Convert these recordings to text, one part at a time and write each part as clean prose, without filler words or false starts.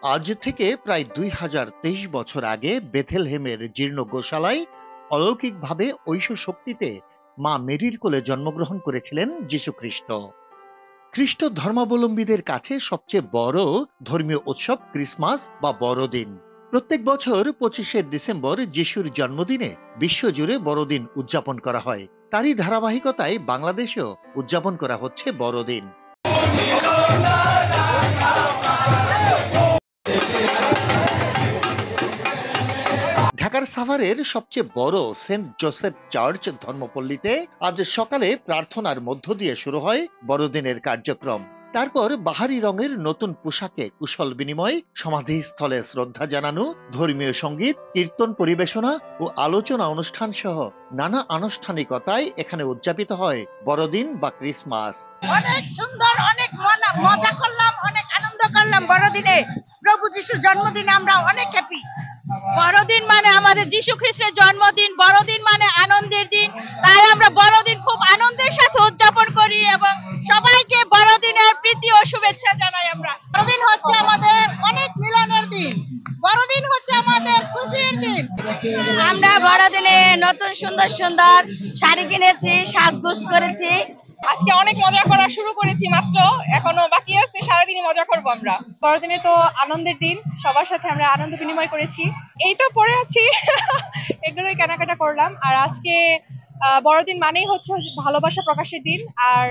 আজ থেকে প্রায় ২০২৩ বছর আগে বেথেলহেমের জীর্ণ গোশালায় অলৌকিকভাবে ঐশ শক্তিতে মা মেরির কোলে জন্মগ্রহণ করেছিলেন যীশু খ্রিস্ট। খ্রিস্ট ধর্মাবলম্বীদের কাছে সবচেয়ে বড় ধর্মীয় উৎসব ক্রিসমাস বা বড়দিন। প্রত্যেক বছর ২৫শে ডিসেম্বর যিশুর জন্মদিনে বিশ্বজুড়ে বড়দিন উদযাপন করা হয়। তারই ধারাবাহিকতায় বাংলাদেশেও উদযাপন করা হচ্ছে বড়দিন। ঢাকার সাভারের সবচেয়ে বড় সেন্ট জোসেফ চার্চ ধর্মপল্লীতে আজ সকালে প্রার্থনার মধ্য দিয়ে শুরু হয় বড়দিনের কার্যক্রম। তারপর বাহারি রঙের নতুন পোশাকে কুশল বিনিময়, সমাধিস্থলে শ্রদ্ধা জানানো, ধর্মীয় সঙ্গীত, কীর্তন পরিবেশনা ও আলোচনা অনুষ্ঠান সহ নানা আনুষ্ঠানিকতায় এখানে উদযাপিত হয় বড়দিন বা ক্রিসমাস। অনেক সুন্দর, অনেক মজা করলাম, অনেক আনন্দ করলাম। বড়দিনে প্রভু যিশুর জন্মদিনে আমরা অনেক হ্যাপি। বড়দিন মানে আমাদের যিশু খ্রিস্টের জন্মদিন, বড়দিন মানে আনন্দের দিন। তাই আমরা বড়দিন খুব আনন্দের সাথে উদযাপন করি এবং সবাইকে বড়দিনের প্রীতি ও শুভেচ্ছা জানাই। আমরা বড়দিন হচ্ছে আমাদের অনেক মিলনের দিন, বড়দিন হচ্ছে আমাদের খুশির দিন। আমরা বড়দিনে নতুন সুন্দর সুন্দর শাড়ি কিনেছি, সাজগোজ করেছি। আজকে অনেক মজা করা শুরু করেছি মাত্র, এখনো বাকি আছে, সারাদিনই মজা করবো আমরা। বড়দিনে তো আনন্দের দিন, সবার সাথে আমরা আনন্দ বিনিময় করেছি। এই তো পড়ে আছি এগুলোই কেনাকাটা করলাম। আর আজকে বড়দিন মানেই হচ্ছে ভালোবাসা প্রকাশের দিন। আর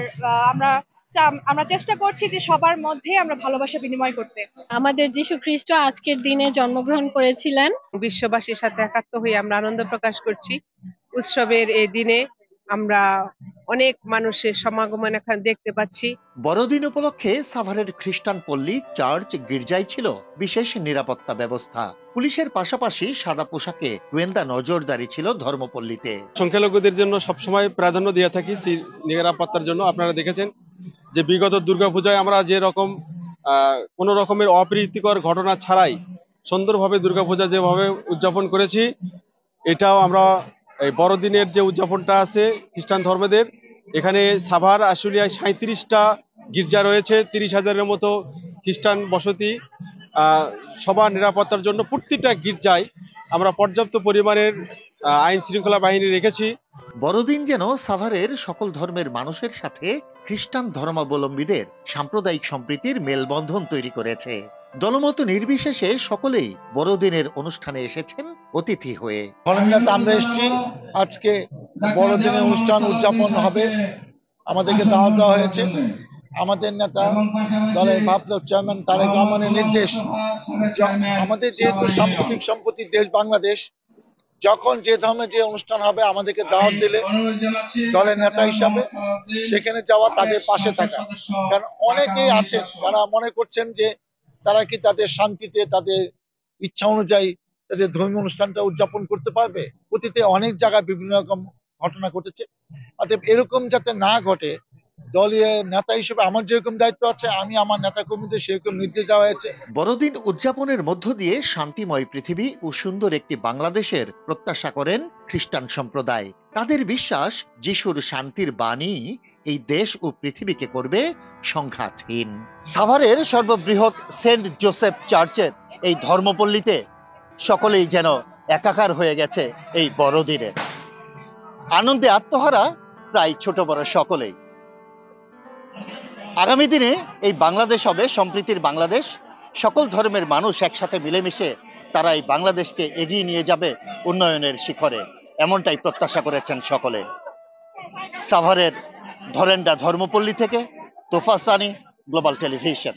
আমরা চেষ্টা করছি যে সবার মধ্যে আমরা ভালোবাসা বিনিময় করতে। আমাদের যীশু খ্রিস্ট আজকের দিনে জন্মগ্রহণ করেছিলেন। বিশ্ববাসীর সাথে একাত্ম হয়ে আমরা আনন্দ প্রকাশ করছি। উৎসবের এই দিনে আমরা অনেক মানুষের সমাগমন এখানে দেখতে পাচ্ছি। বড়দিন উপলক্ষে সাভারের খ্রিস্টান পল্লী, চার্চ, গির্জায় ছিল বিশেষ নিরাপত্তা ব্যবস্থা। পুলিশের পাশাপাশি সাদা পোশাকে গোয়েন্দা নজরদারি ছিল ধর্মপল্লীতে। সংখ্যালঘুদের জন্য সবসময় প্রাধান্য দিয়ে থাকি নিরাপত্তার জন্য। আপনারা দেখেছেন যে বিগত দুর্গাপূজায় আমরা যে রকম কোনো রকমের অপ্রীতিকর ঘটনা ছাড়াই সুন্দরভাবে দুর্গাপূজা যেভাবে উদযাপন করেছি, এটাও আমরা এই বড়দিনের যে উদযাপনটা আছে খ্রিস্টান ধর্মদের, এখানে সাভার আশুলিয়ায় 37টা গির্জা রয়েছে, 30,000-এর মতো খ্রিস্টান বসতি। সবার নিরাপত্তার জন্য প্রতিটা গির্জায় আমরা পর্যাপ্ত পরিমাণের আইন শৃঙ্খলা বাহিনী রেখেছি। বড়দিন যেন সাভারের সকল ধর্মের মানুষের সাথে খ্রিস্টান ধর্মাবলম্বীদের সাম্প্রদায়িক সম্প্রীতির মেলবন্ধন তৈরি করেছে। দলমত নির্বিশেষে সকলেই বড়দিনের অনুষ্ঠানে এসেছেন অতিথি হয়ে। আমরা এসেছি, আজকে বড়দিনের অনুষ্ঠান উদযাপন হবে, আমাদেরকে দাওয়াত দেওয়া হয়েছে। আমাদের নেতা দলের ভারপ্রাপ্ত চেয়ারম্যান তারেক রহমানের নির্দেশ, আমাদের যেহেতু সাম্প্রতিক সম্পত্তি দেশ বাংলাদেশ, যখন যে ধরনের যে অনুষ্ঠান হবে আমাদেরকে দাওয়াত দিলে দলের নেতা হিসাবে সেখানে যাওয়া, তাদের পাশে থাকা। কারণ অনেকেই আছেন যারা মনে করছেন যে তারা কি তাদের শান্তিতে, তাদের ইচ্ছা অনুযায়ী তাদের ধর্মীয় অনুষ্ঠানটা উদযাপন করতে পারবে। অতীতে অনেক জায়গায় বিভিন্ন রকম ঘটনা ঘটেছে, অতএব এরকম যাতে না ঘটে, দলীয় নেতা হিসেবে আমার যেরকম দায়িত্ব আছে, আমি আমার নেতা কর্মীদের সেরকম নির্দেশ দেওয়া হয়েছে। বড়দিন উদযাপনের মধ্য দিয়ে শান্তিময় পৃথিবী ও সুন্দর একটি বাংলাদেশের প্রত্যাশা করেন খ্রিস্টান সম্প্রদায়। তাদের বিশ্বাস যিশুর শান্তির বাণী এই দেশ ও পৃথিবীকে করবে সংঘাতহীন। সাভারের সর্ববৃহৎ সেন্ট জোসেফ চার্চের এই ধর্মপল্লীতে সকলেই যেন একাকার হয়ে গেছে এই বড়দিনে। আনন্দে আত্মহারা প্রায় ছোট বড় সকলেই। আগামী দিনে এই বাংলাদেশ হবে সম্প্রীতির বাংলাদেশ। সকল ধর্মের মানুষ একসাথে মিলেমিশে তারা এই বাংলাদেশকে এগিয়ে নিয়ে যাবে উন্নয়নের শিখরে, এমনটাই প্রত্যাশা করেছেন সকলে। সাভারের ধরেন্ডা ধর্মপল্লী থেকে তোফা সানি, গ্লোবাল টেলিভিশন।